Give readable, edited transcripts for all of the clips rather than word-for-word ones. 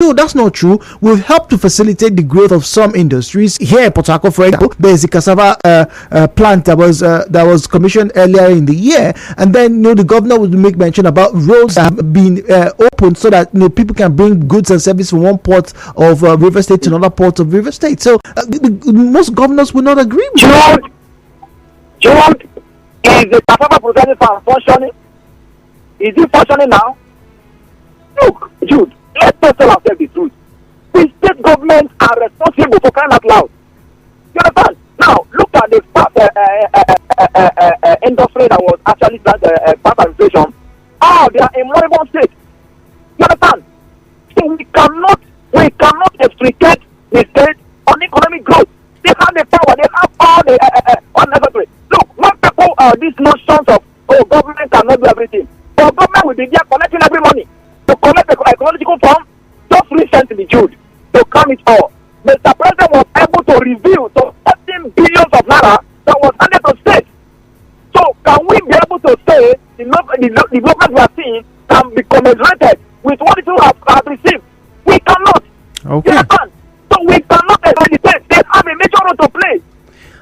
No, that's not true. We've helped to facilitate the growth of some industries here in Port Harcourt. For example, there's the cassava plant that was commissioned earlier in the year, and then the governor would make mention about roads that have been opened so that people can bring goods and service from one port of River State to another port of River State. So most governors would not agree with that. Jude, is the cassava processing farm functioning? Is it functioning now? Look, Jude, let's just tell ourselves the truth. The state governments are responsible for crying out loud. You understand? Now, look at the industry that was actually part administration. They are a moribund state. You understand? So we cannot extricate the state on economic growth. They have the power. They have all the unnecessary. Look, when people these notions of government cannot do everything, but government will be there collecting every money to collect the ecological fund. Just recently, Jude, to calm it all, Mr. President was able to reveal to 13 billions of naira that was handed to state. So can we be able to say the development we are seeing can be commensurated with what it have received? We cannot. Okay. So we cannot hesitate. They have a major role to play.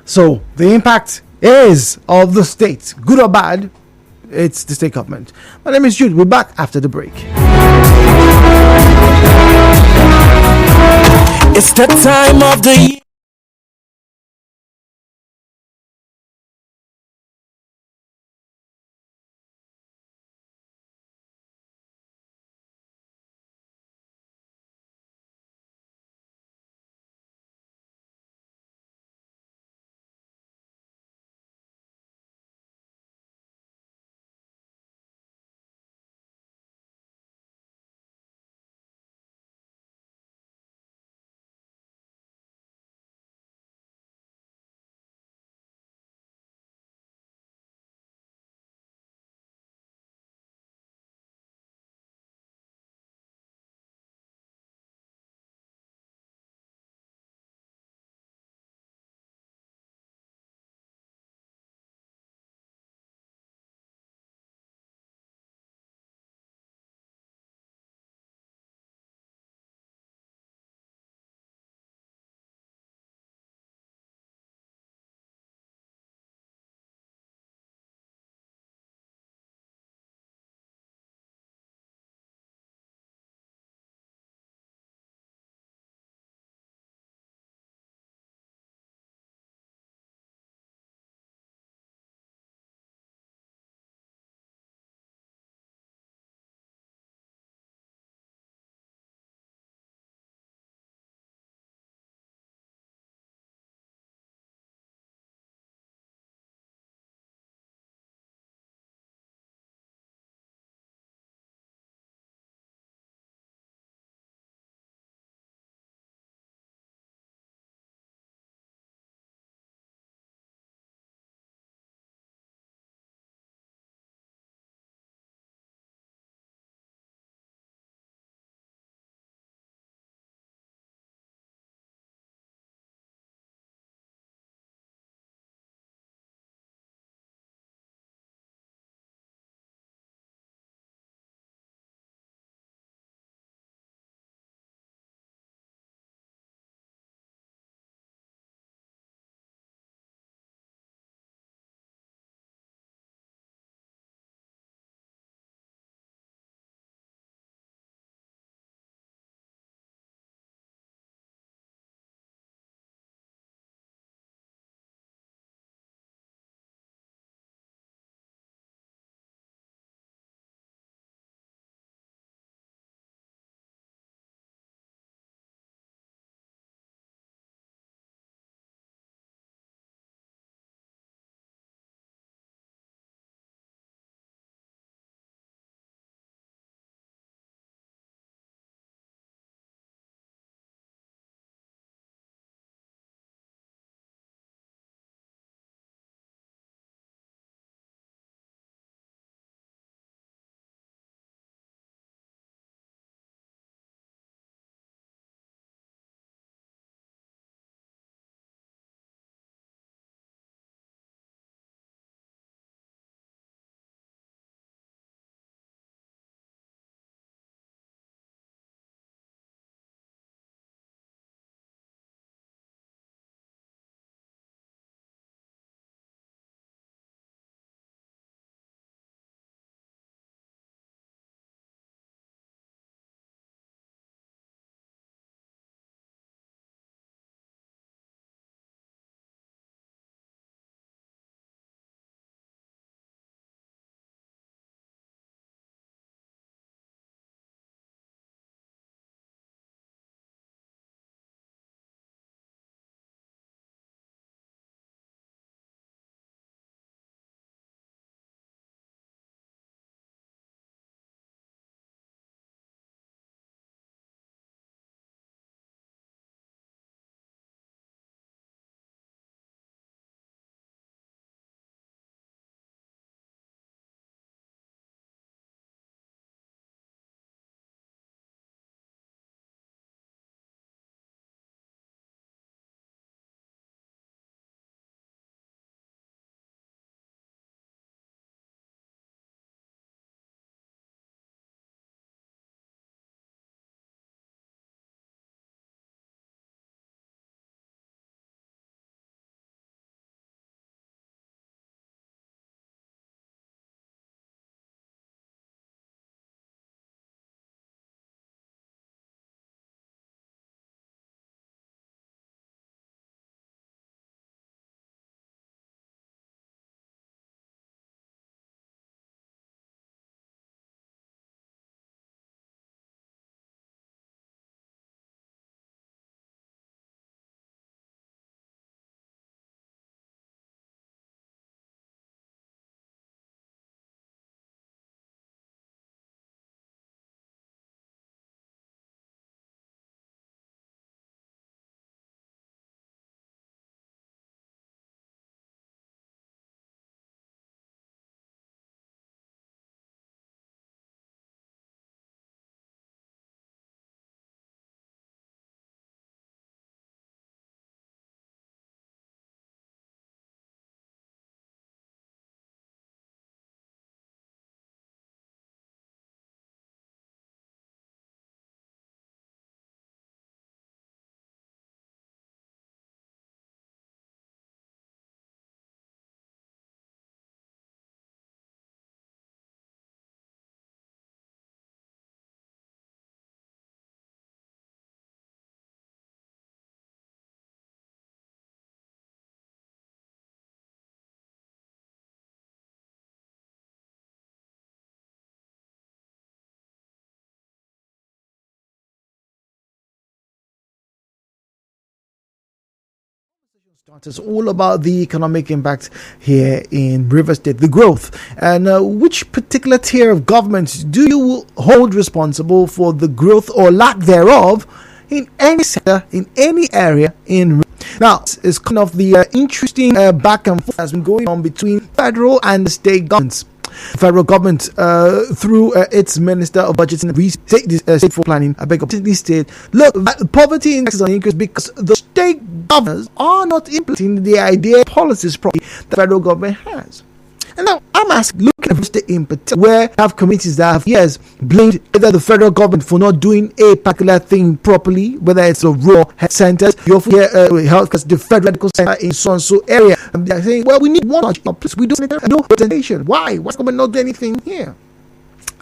So the impact is of the state, good or bad. It's the state government. My name is Jude. We're back after the break. It's the time of the year. It's all about the economic impact here in River State, the growth. And which particular tier of government do you hold responsible for the growth or lack thereof in any sector, in any area in now? It's kind of the interesting back and forth that's been going on between federal and the state governments. The federal government, through its Minister of Budget and State for Planning, state, look, poverty index is on increase because the state governors are not implementing the idea policies properly the federal government has. And now I'm asking, look at the state in particular, where you have communities that have years blamed either the federal government for not doing a particular thing properly, whether it's a rural health centers, you often hear health because the federal medical center in so and so area, and they're saying, well, we need one place. We don't need no representation. Why? What's government not do anything here?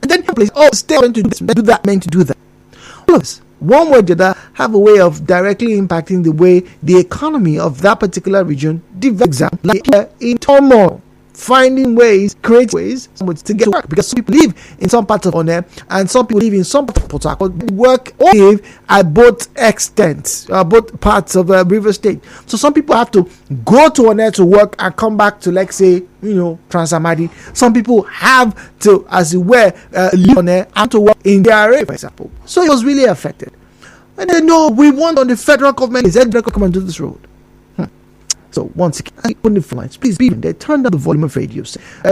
And then place, oh, state meant to do this, do that, meant to do that. All of this, one way or the other, have a way of directly impacting the way the economy of that particular region develops, like in turmoil. Finding ways, create ways to get to work, because some people live in some parts of Onne and some people live in some parts of Port Harcourt. Work or live at both extents, both parts of River State. So some people have to go to Onne to work and come back to, like, say, Trans-Amadi. Some people have to, as it were, live Onne and to work in DRA, for example. So it was really affected. And then, no, we want on the federal government, is that federal government to this road? So once again, on the phone lines, please be there. Turn down the volume of radio.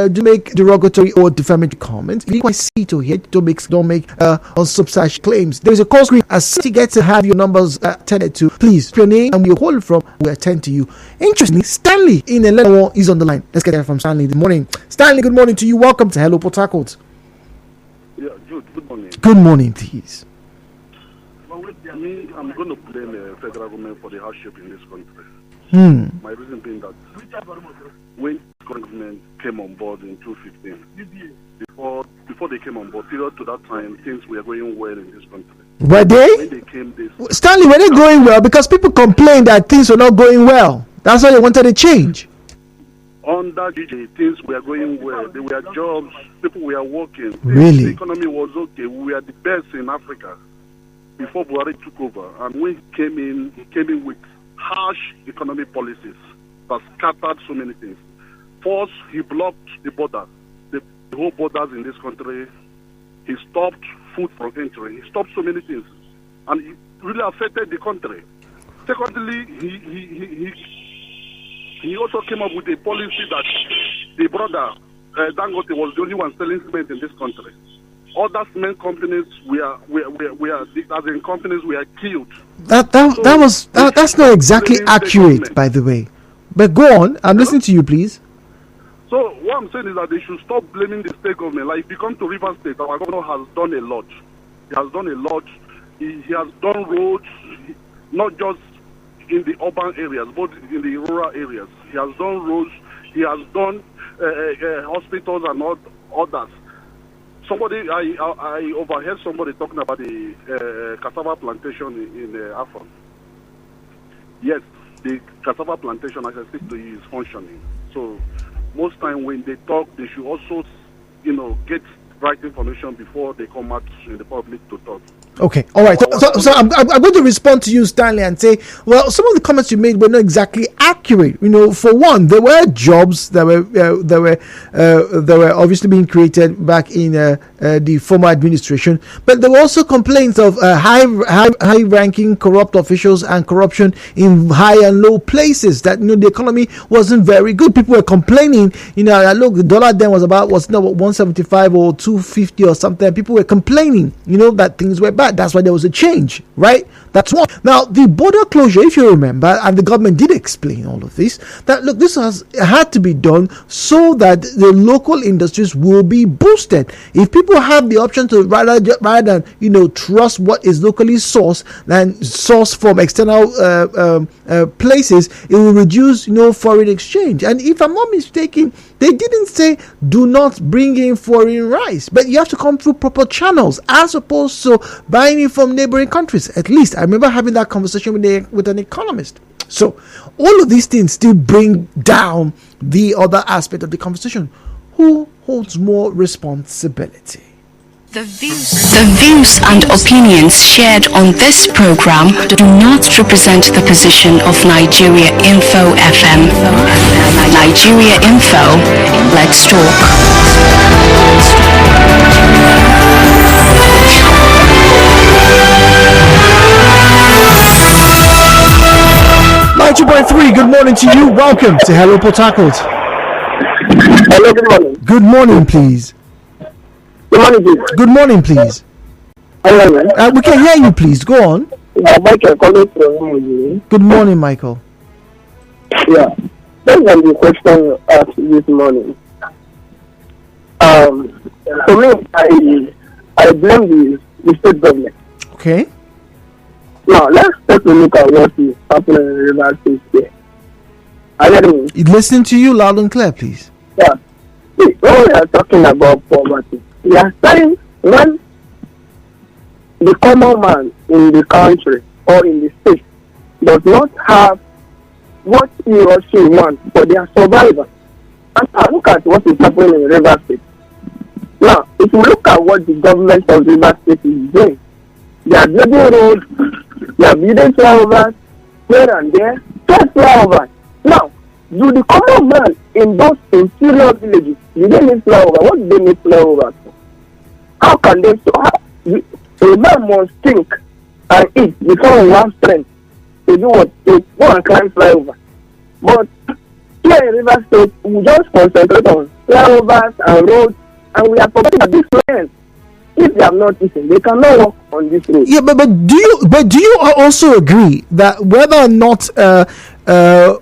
Do make derogatory or defamatory comments. If you quite see to hear, don't make unsubstantiated claims. There is a call screen. As you get to have your numbers attended to, please, your name and where you call from, we attend to you. Interestingly, Stanley in 11 is on the line. Let's get that from Stanley. Good morning, Stanley. Good morning to you. Welcome to Hello Port Harcourt. Yeah, good morning. Good morning, please. Well, I'm going to blame the federal government for the hardship in this country. My reason being that when the government came on board in 2015, before they came on board, period to that time, things were going well in this country. Were they? When they came, Stanley, were they going well? Because people complained that things were not going well. That's why they wanted to change. Under GJ, things were going well. There were jobs, people were working. Really? The economy was okay. We were the best in Africa before Buhari took over. And when he came in with harsh economic policies that scattered so many things. First, he blocked the border, the whole borders in this country. He stopped food from entering. He stopped so many things, and it really affected the country. Secondly, he also came up with a policy that the brother Dangote was the only one selling cement in this country. Other cement companies companies were killed. That's not exactly accurate, by the way. But go on, I'm listening to you, please. So what I'm saying is that they should stop blaming the state government. Like, if you come to River State, our governor has done a lot. He has done a lot. He has done roads, not just in the urban areas, but in the rural areas. He has done roads. He has done hospitals and others. I overheard somebody talking about the cassava plantation in Afon. Yes, the cassava plantation, as I said to you, is functioning. So most time when they talk, they should also, get right information before they come out in the public to talk. Okay, all right. So I'm going to respond to you, Stanley, and say, well, some of the comments you made were not exactly accurate. For one, there were jobs that were obviously being created back in the former administration, but there were also complaints of high-ranking corrupt officials and corruption in high and low places. That the economy wasn't very good. People were complaining. Look, the dollar then was 175 or 250 or something. People were complaining. That things were bad. That's why there was a change, right? That's one. Now, the border closure, if you remember, and the government did explain all of this, that look, this had to be done so that the local industries will be boosted. If people have the option to rather than trust what is locally sourced than sourced from external places, it will reduce foreign exchange. And if I'm not mistaken, they didn't say do not bring in foreign rice, but you have to come through proper channels as opposed to buying it from neighboring countries. At least I remember having that conversation with an economist. So all of these things still bring down the other aspect of the conversation. Who holds more responsibility? The views and opinions shared on this program do not represent the position of Nigeria Info FM. Nigeria Info, let's talk. 92.3, good morning to you. Welcome to Hello Port Harcourt. Hello, good morning. Good morning, please. Good morning, please. Good morning, please. Hello, man. We can hear you, please. Go on. Michael calling from Good morning, Michael. Yeah. Based on the question you asked this morning, for me, I blame the state government. Okay. Now, let's take a look at what is happening in Rivers State here. I mean, Listening to you loud and clear, please. yeah. See, when we are talking about poverty, we are saying when the common man in the country or in the state does not have what he or she wants for their survival. And I look at what is happening in Rivers State. Now, if you look at what the government of Rivers State is doing, they are building roads, they are building flyovers here and there, just flyovers. Now, do the common man in those interior villages, do they need flyover? What do they need flyovers for? How can they? A man must think and eat before we have strength to do what? To go and climb flyover. But here in Rivers State, we just concentrate on flyovers and roads, and we are forgetting that these men, if they have not eaten, they cannot walk on this road. Yeah, but do you also agree that whether or not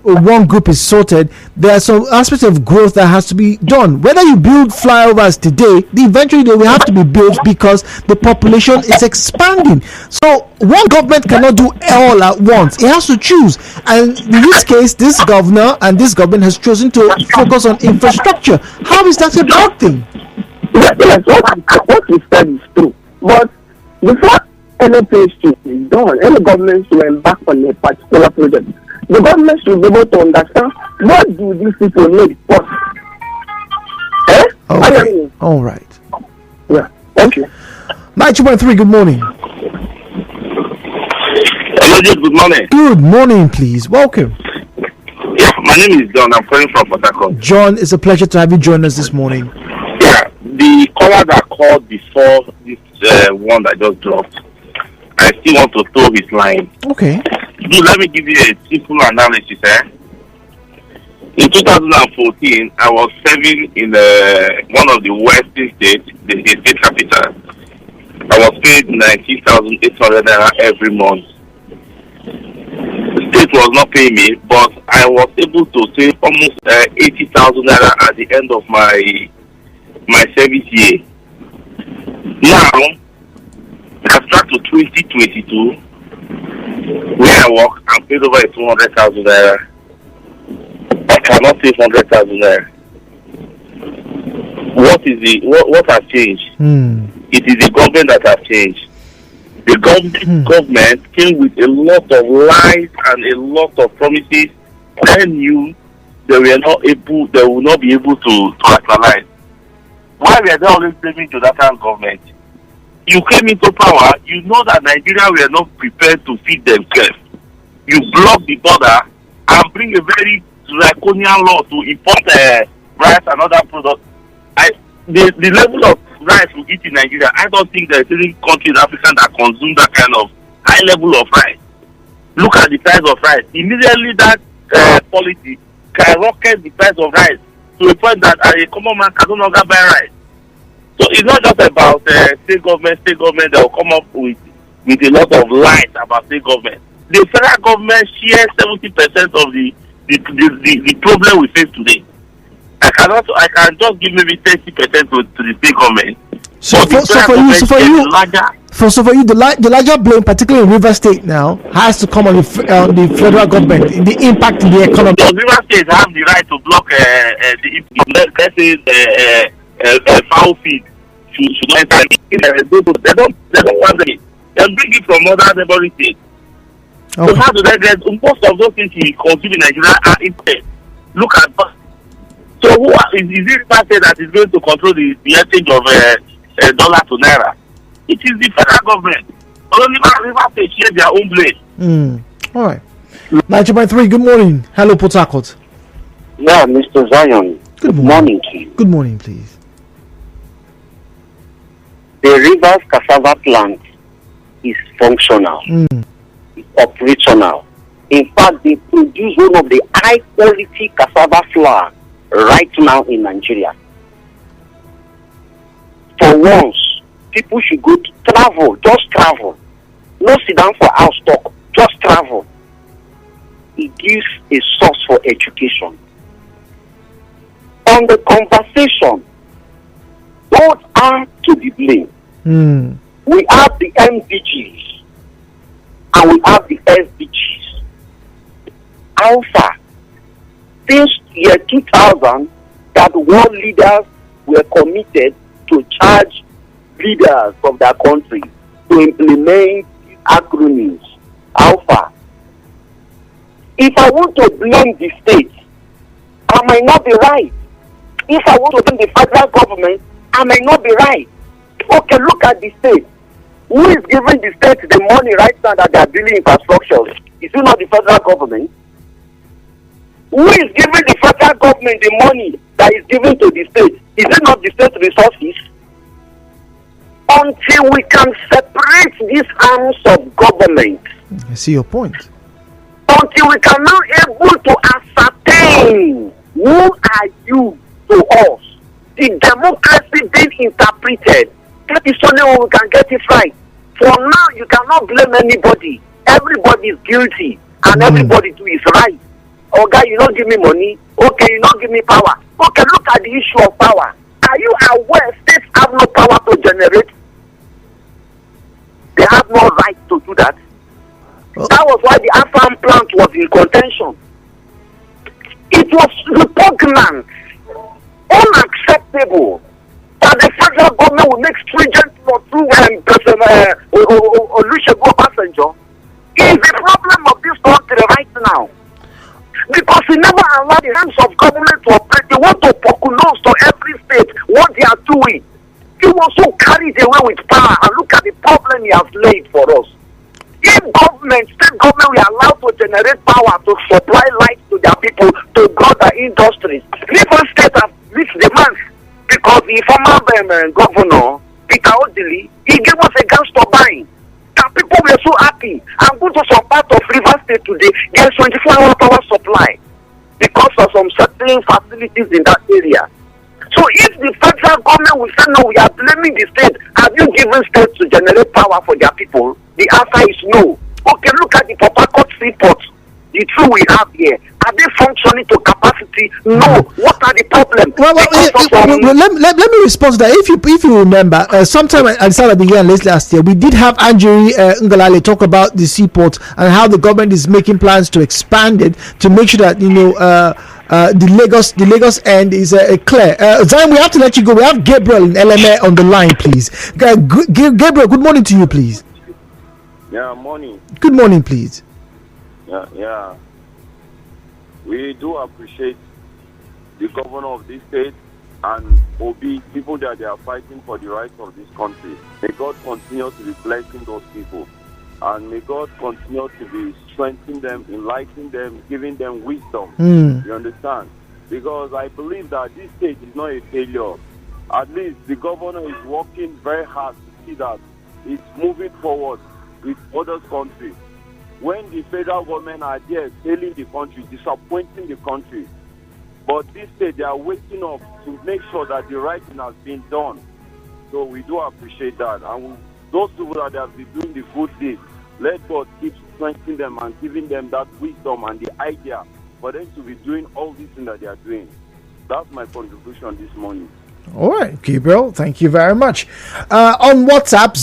one group is sorted, there are some aspects of growth that has to be done. Whether you build flyovers today, eventually they will have to be built because the population is expanding. So one government cannot do all at once. It has to choose. And in this case, this governor and this government has chosen to focus on infrastructure. How is that a bad thing? Yes, what you said is true. But before any place is done, any government should embark on a particular project. The government should be able to understand what do these people need first. Okay. All right. Yeah. Thank you. 92.3, good morning. Hello, good morning. Good morning, please. Welcome. Yeah, my name is John. I'm calling from Port Harcourt. John, it's a pleasure to have you join us this morning. Yeah, the caller that called before this one that just dropped, I still want to throw his line. Okay. Let me give you a simple analysis. In 2014, I was serving in one of the western states, the state capital. I was paid 19,800 naira every month. The state was not paying me, but I was able to save almost 80,000 naira at the end of my service year. Now, abstract to 2022, where I work, I'm paid over 200,000 naira. I cannot save 100,000 naira. What has changed? It is the government that has changed. The government came with a lot of lies and a lot of promises. They knew they will not be able to actualize. Why were they always blaming Jonathan government? You came into power, you know that Nigeria were not prepared to feed themselves. You block the border and bring a very draconian law to import rice and other products. The level of rice we eat in Nigeria, I don't think there is any country in Africa that consume that kind of high level of rice. Look at the price of rice. Immediately that policy skyrocket the price of rice to a point that a common man can no longer buy rice. So it's not just about state government that will come up with a lot of lies about state government. The federal government shares 70% of the problem we face today. I can just give maybe 30% to the state government. So for you, the larger blame, particularly in Rivers State now, has to come on the federal government, the impact in the economy. Does Rivers State have the right to block let's say fowl feed should not enter? They don't want it. They bring it from other neighboring states. Okay. So how do they get most of those things we consume in Nigeria are imported? Look at. So who is it that is going to control the exchange of dollar to naira. It is the federal government. Only Rivers State share their own blame. All right. 90.3, good morning. Hello, Port Harcourt. Yeah, Mr. Zion. Good morning to you. Good morning, please. The Rivers cassava plant is functional, it's operational. In fact, they produce one of the high-quality cassava flour right now in Nigeria. For once, people should go to travel, just travel. No sit down for house talk, just travel. It gives a source for education. On the conversation, both are to be blamed. We have the MDGs and we have the SDGs. Alpha, since year 2000, that world leaders were committed to charge leaders of their country to implement acronyms. Alpha. If I want to blame the state, I might not be right. If I want to blame the federal government, I might not be right. Okay, look at the state. Who is giving the state the money right now that they are building infrastructure? Is it not the federal government? Who is giving the federal government the money that is given to the state? Is it not the state resources? Until we can separate these arms of government, I see your point. until we can now able to ascertain who are you to us, the democracy being interpreted, that is only when we can get it right. For now, you cannot blame anybody. Everybody is guilty and everybody too is right. Okay, you don't give me money. Okay, you don't give me power. Okay, look at the issue of power. Are you aware states have no power to generate? They have no right to do that. That was why the Afghan plant was in contention. It was repugnant, unacceptable that the federal government will make stringent law through Olusegun Obasanjo. Is the problem of this country right now. Because we never allow the hands of government to operate. They want to pronounce to every state what they are doing. He was so carried away with power, and look at the problem he has laid for us. If state government will allow to generate power to supply light to their people, to grow their industries, different states have reached demands because the former governor, Peter Odili, he gave us a gas turbine. And people were so happy. I'm going to some part of River State today, there's 24-hour power supply because of some certain facilities in that area. So if the federal government will say no, we are blaming the state, have you given states to generate power for their people? The answer is no. Okay, look at the Port Harcourt seaport. The two we have here, are they functioning to capacity? No. What are the problems? Well, let me respond to that. If you remember, sometime at the start of the year and late last year, we did have Anjiri Ngalale talk about the seaport and how the government is making plans to expand it to make sure that the Lagos end is clear. Zion, we have to let you go. We have Gabriel in LMA on the line, please. Gabriel, good morning to you, please. Yeah, morning. Good morning, please. Yeah. We do appreciate the governor of this state and Obi, people that they are fighting for the rights of this country. May God continue to be blessing those people. And may God continue to be strengthening them, enlightening them, giving them wisdom. You understand? Because I believe that this state is not a failure. At least the governor is working very hard to see that it's moving forward with other countries. When the federal government are there failing the country, disappointing the country, but this state they are waking up to make sure that the right thing has been done. So we do appreciate that. And those people that have been doing the good deeds, let God keep strengthening them and giving them that wisdom and the idea for them to be doing all these things that they are doing. That's my contribution this morning. All right, Gabriel, thank you very much. On WhatsApp,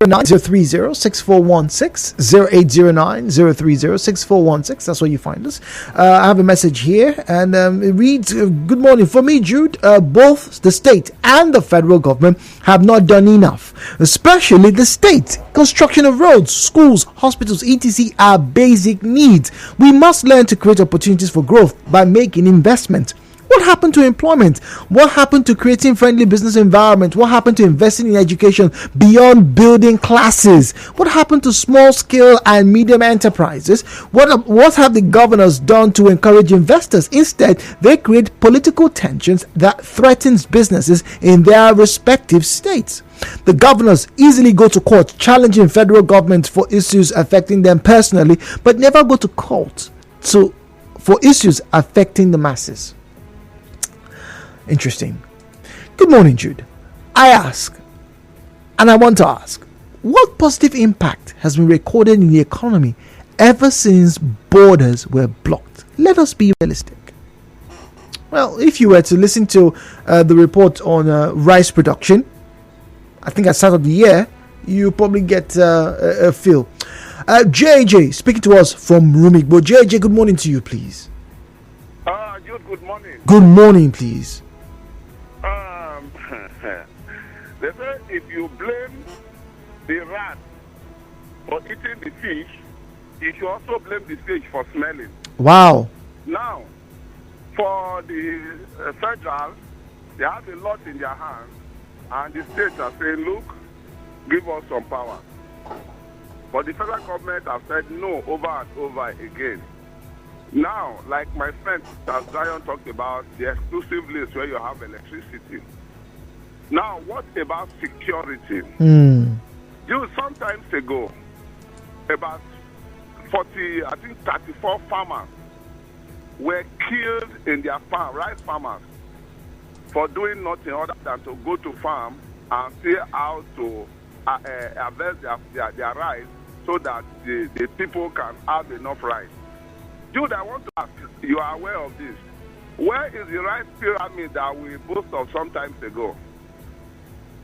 0809-030-6416, 0809-030-6416. That's where you find us. I have a message here, and it reads, good morning. For me, Jude, both the state and the federal government have not done enough, especially the state. Construction of roads, schools, hospitals, etc. are basic needs. We must learn to create opportunities for growth by making investment. What happened to employment? What happened to creating friendly business environment? What happened to investing in education beyond building classes? What happened to small scale and medium enterprises? What have the governors done to encourage investors? Instead, they create political tensions that threatens businesses in their respective states. The governors easily go to court challenging federal government for issues affecting them personally, but never go to court for issues affecting the masses. Interesting. Good morning, Jude. I ask, and I want to ask, what positive impact has been recorded in the economy ever since borders were blocked? Let us be realistic. Well, if you were to listen to the report on rice production, I think at the start of the year, you probably get a feel. JJ, speaking to us from Rumigbo. JJ, good morning to you, please. Jude, good morning. Good morning, please. They say if you blame the rat for eating the fish, you should also blame the fish for smelling. Wow. Now, for the federal, they have a lot in their hands, and the states are saying, look, give us some power. But the federal government has said no over and over again. Now, like my friend Zion talked about, the exclusive list where you have electricity. Now, what about security? Some time ago, about 34 farmers were killed in their farm, rice farmers, for doing nothing other than to go to farm and see how to harvest their rice so that the people can have enough rice. Jude, I want to ask, you are aware of this. Where is the rice pyramid that we boast of some time ago?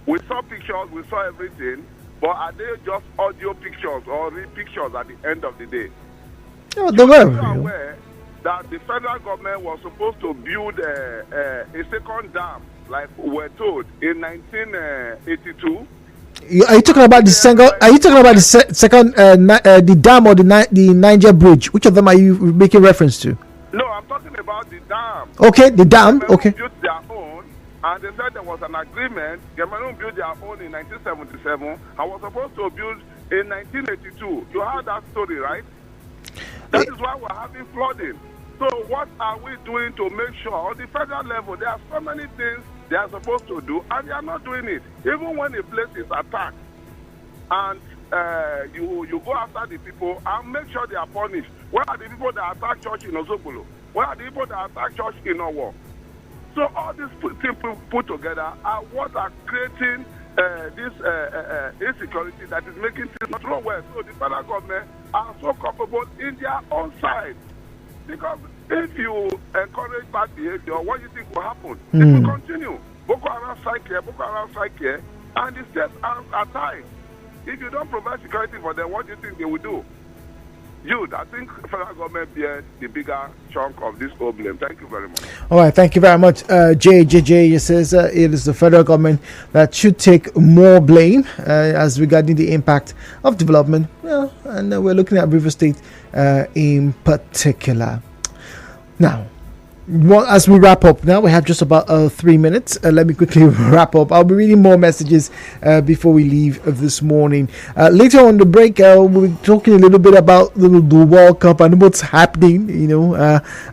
We saw pictures, we saw everything, but are they just audio pictures or real pictures at the end of the day? Oh, they were. You are aware that the federal government was supposed to build a second dam, like we were told, in 1982. Are you talking about the second? Are you talking about the second, the dam or the Niger Bridge? Which of them are you making reference to? No, I'm talking about the dam. Okay, the dam. Okay. Built their own, and they said there was an agreement. Cameroon built their own in 1977 and was supposed to build in 1982. You heard that story, right? That is why we're having flooding. So what are we doing to make sure on the federal level there are so many things they are supposed to do and they are not doing it? Even when a place is attacked and you go after the people and make sure they are punished. Where are the people that attack church in Ozobolo? Where are the people that attack church in Owo? So all these things put together are what are creating this insecurity that is making things not roll well. So the federal government are so culpable in their own side. Because if you encourage bad behavior, what do you think will happen? It will continue. Boko Haram strike here, and the states are tied. If you don't provide security for them, what do you think they will do? I think federal government bears the bigger chunk of this whole blame. Thank you very much. All right, thank you very much. JJJ says it is the federal government that should take more blame as regarding the impact of development. Well, and we're looking at River State in particular. Now, as we wrap up now, we have just about 3 minutes. Let me quickly wrap up. I'll be reading more messages before we leave this morning. Later on the break, we'll be talking a little bit about the World Cup and what's happening.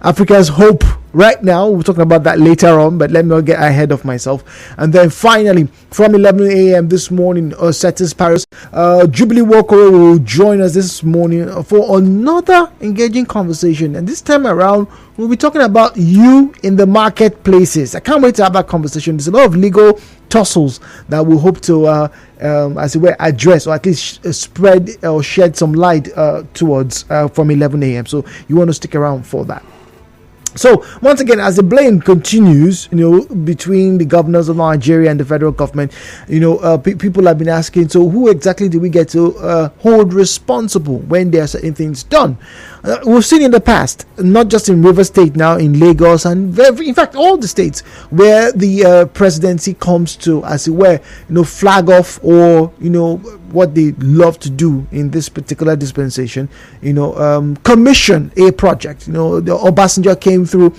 Africa's hope right now. We're talking about that later on, but let me not get ahead of myself. And then finally, from 11 a.m. this morning, Setters Paris, Jubilee Walker will join us this morning for another engaging conversation. And this time around, we'll be talking about you in the marketplaces. I can't wait to have that conversation. There's a lot of legal tussles that we hope to, as it were, address or at least spread or shed some light towards from 11 a.m. So you want to stick around for that. So once again, as the blame continues, between the governors of Nigeria and the federal government, people have been asking, so who exactly do we get to hold responsible when there are certain things done? We've seen in the past, not just in River State, now in Lagos, and in fact all the states where the presidency comes to, as it were, flag off or what they love to do in this particular dispensation, commission a project. The Obasanjo came through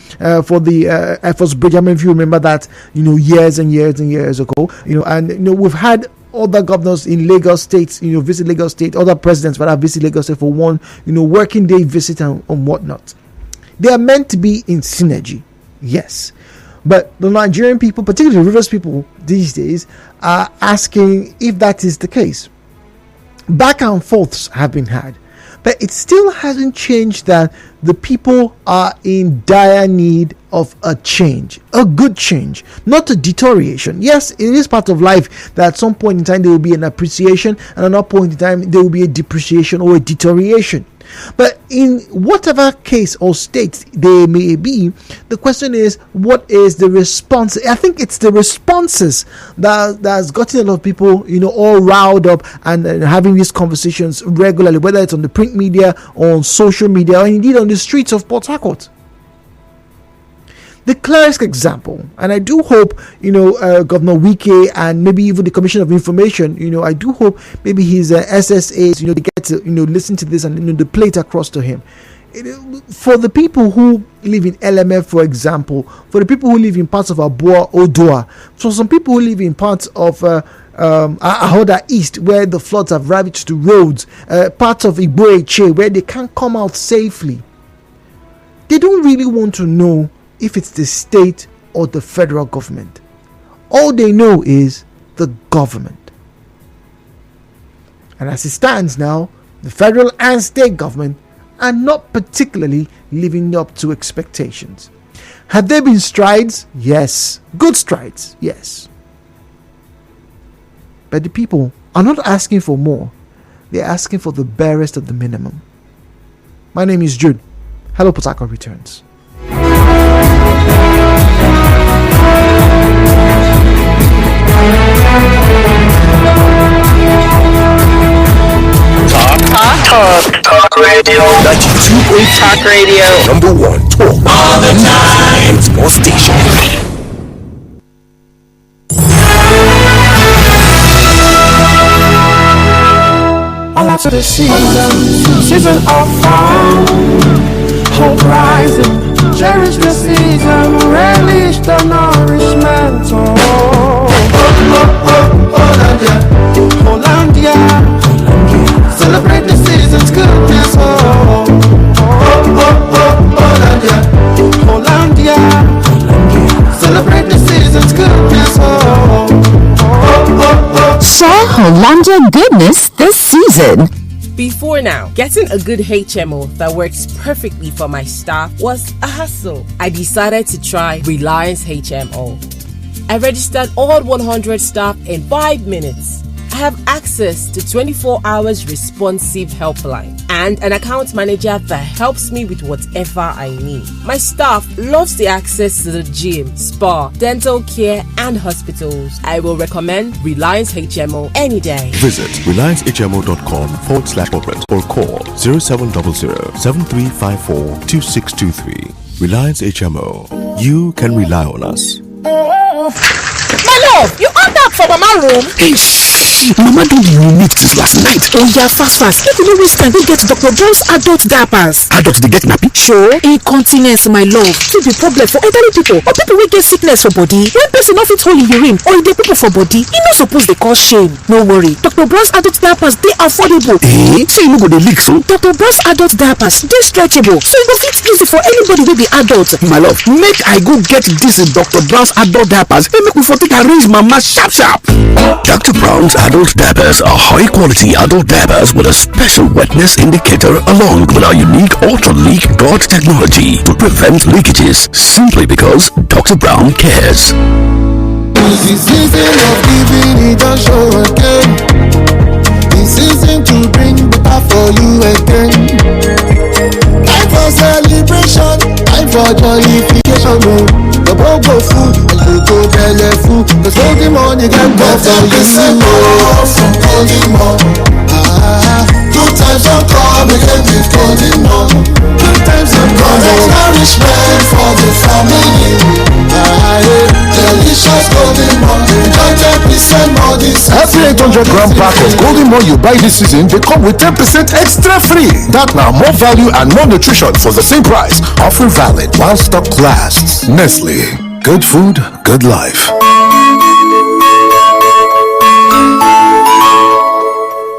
for the Air Force Bridge. I mean, if you remember that, years and years and years ago, and we've had other governors in Lagos State, visit Lagos State, other presidents that have visited Lagos State for one, working day visit and whatnot. They are meant to be in synergy, yes. But the Nigerian people, particularly Rivers people these days, are asking if that is the case. Back and forths have been had, but it still hasn't changed that the people are in dire need of a change, a good change, not a deterioration. Yes, it is part of life that at some point in time there will be an appreciation, and at another point in time there will be a depreciation or a deterioration. But in whatever case or state they may be, the question is, what is the response? I think it's the responses that's gotten a lot of people, all riled up and having these conversations regularly, whether it's on the print media or on social media or indeed on the streets of Port Harcourt. The clearest example, and I do hope, Governor Wike and maybe even the Commission of Information, I do hope maybe his SSAs, they get to, listen to this and, play it across to him. For the people who live in LMF, for example, for the people who live in parts of Abua, Odua, for some people who live in parts of Ahoda East, where the floods have ravaged the roads, parts of Igboeche, where they can't come out safely, they don't really want to know if it's the state or the federal government. All they know is the government. And as it stands now, the federal and state government are not particularly living up to expectations. Have there been strides? Yes. Good strides? Yes. But the people are not asking for more. They're asking for the barest of the minimum. My name is Jude. Hello, Port Harcourt returns. Talk radio. 92.8 Talk radio. Number one, talk all the time. It's more station. All after the season of fall, hope rising, cherish the season, relish the nourishment. Hollandia, celebrate the season's goodness. Hollandia, celebrate the season's goodness. Share Hollandia goodness this season. Before now, getting a good HMO that works perfectly for my staff was a hassle. I decided to try Reliance HMO. I registered all 100 staff in 5 minutes. I have access to 24 hours responsive helpline and an account manager that helps me with whatever I need. My staff loves the access to the gym, spa, dental care and hospitals. I will recommend Reliance HMO any day. Visit reliancehmo.com/corporate or call 0700-7354-2623. Reliance HMO. You can rely on us. My love, you ordered for Mama room. Hey, Mama did the unit since last night. Oh yeah, fast. If you know which can we get Dr. Brown's adult diapers. Adults they get nappy? Sure. Incontinence, my love, to be problem for elderly people or people will get sickness for body. When person off it hole in urine or in the people for body, you not supposed they cause shame. No worry, Dr. Brown's adult diapers they affordable. So you no go the leak so? Dr. Brown's adult diapers they stretchable, so it go fit easy for anybody will be adult. My love, make I go get this Dr. Brown's adult diapers. Hey, make we for take arrange Mama sharp. Dr. Brown's adult diapers are high-quality adult diapers with a special wetness indicator along with our unique ultra-leak guard technology to prevent leakages simply because Dr. Brown cares. The season of giving it a show again. The season to bring better for you again. Time for celebration, time for jollification. The bogo food, and you go belly food. The golden money can go for you. From golden money. Good times will come again with golden money. Good times will come. Nourishment for the family. Delicious golden money. 20% more this. Every 800 100-gram pack of Golden More you buy this season, they come with 10% extra free. That now more value and more nutrition for the same price. Offer valid while stock lasts. Nestle. Good food, good life.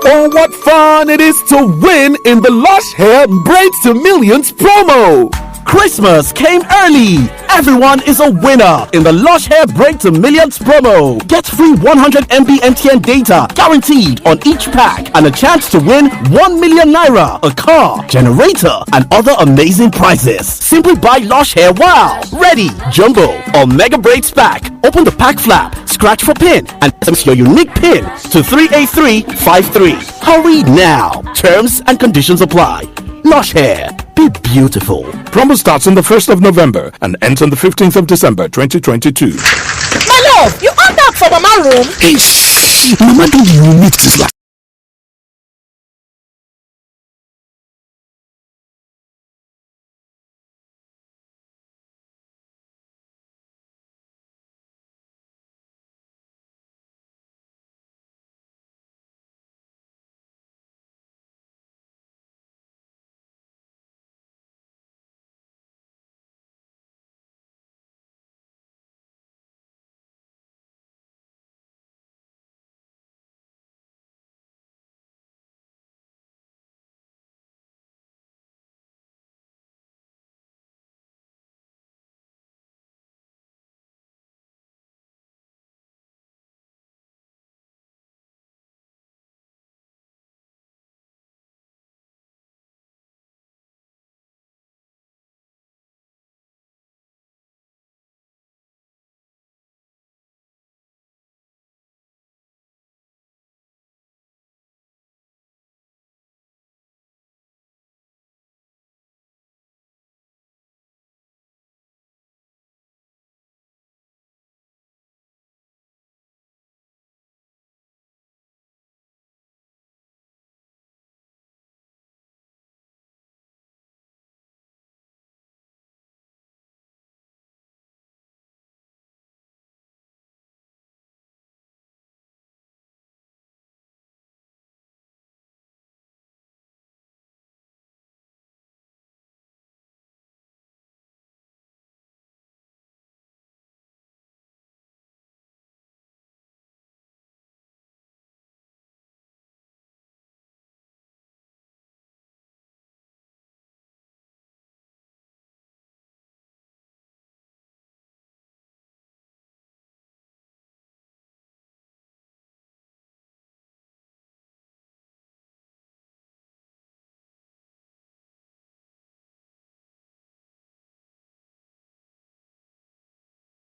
Oh, what fun it is to win in the Lush Hair Braids to Millions promo! Christmas came early. Everyone is a winner in the Lush Hair Braid to Millions promo. Get free 100 MB MTN data guaranteed on each pack and a chance to win 1 million naira, a car, generator, and other amazing prizes. Simply buy Lush Hair Wow, Ready, Jumbo, or Mega Braids pack. Open the pack flap, scratch for pin, and send your unique pin to 38353. Hurry now. Terms and conditions apply. Lush Hair. Be beautiful. Promo starts on the 1st of November and ends on the 15th of December 2022. My love, you ordered for Mama room? Hey, Mama, don't you need this last?